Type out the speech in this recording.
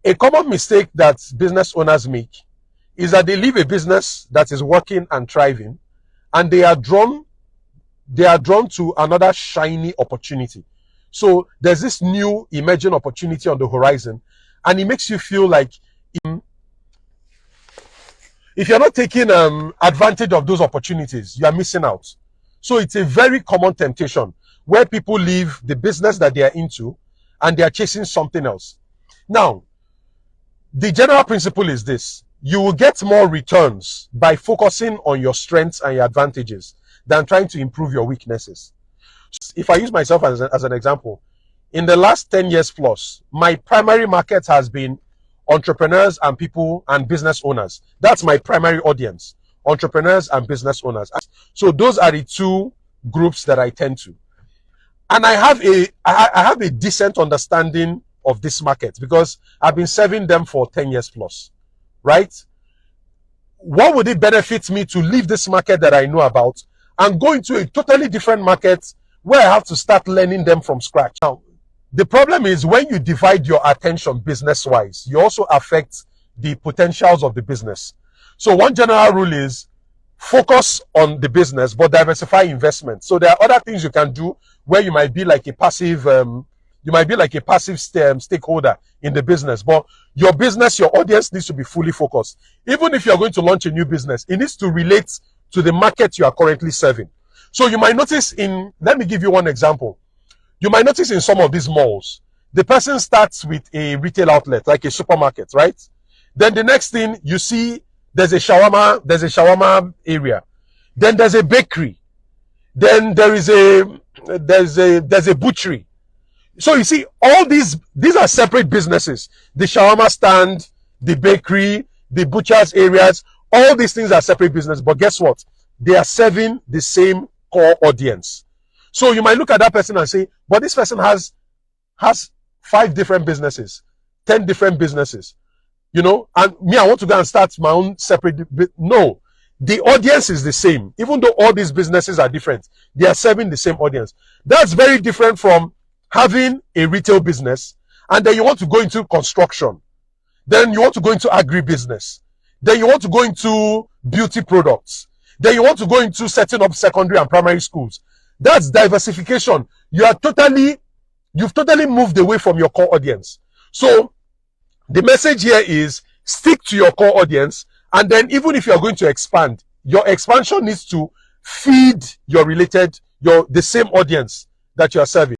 A common mistake that business owners make is that they leave a business that is working and thriving, and they are drawn to another shiny opportunity. So there's this new emerging opportunity on the horizon, and it makes you feel like if you're not taking advantage of those opportunities, you are missing out. So it's a very common temptation where people leave the business that they are into and they are chasing something else. Now, the general principle is this: you will get more returns by focusing on your strengths and your advantages than trying to improve your weaknesses. If I use myself as an example, in the last 10 years plus, my primary market has been entrepreneurs and people and business owners. That's my primary audience, entrepreneurs and business owners. So those are the two groups that I tend to. And I have a decent understanding of this market because I've been serving them for 10 years plus, right? What would it benefit me to leave this market that I know about and go into a totally different market where I have to start learning them from scratch? Now, the problem is when you divide your attention business-wise, you also affect the potentials of the business. So one general rule is focus on the business, but diversify investment. So there are other things you can do where you might be like a passive, stakeholder in the business. But your business, your audience needs to be fully focused. Even if you're going to launch a new business, it needs to relate to the market you are currently serving. So you might notice let me give you one example. You might notice in some of these malls, the person starts with a retail outlet, like a supermarket, right? Then the next thing you see, there's a shawarma area. Then there's a bakery. Then there's a butchery. So you see, all these are separate businesses. The shawarma stand, the bakery, the butcher's areas, all these things are separate businesses. But guess what? They are serving the same core audience. So you might look at that person and say, but this person has 5 different businesses, 10 different businesses, and me, I want to go and start my own separate. No, the audience is the same. Even though all these businesses are different, they are serving the same audience. That's very different from having a retail business and then you want to go into construction. Then you want to go into agribusiness. Then you want to go into beauty products. Then you want to go into setting up secondary and primary schools. That's diversification. You've totally moved away from your core audience. So the message here is stick to your core audience, and then even if you're going to expand, your expansion needs to feed the same audience that you are serving.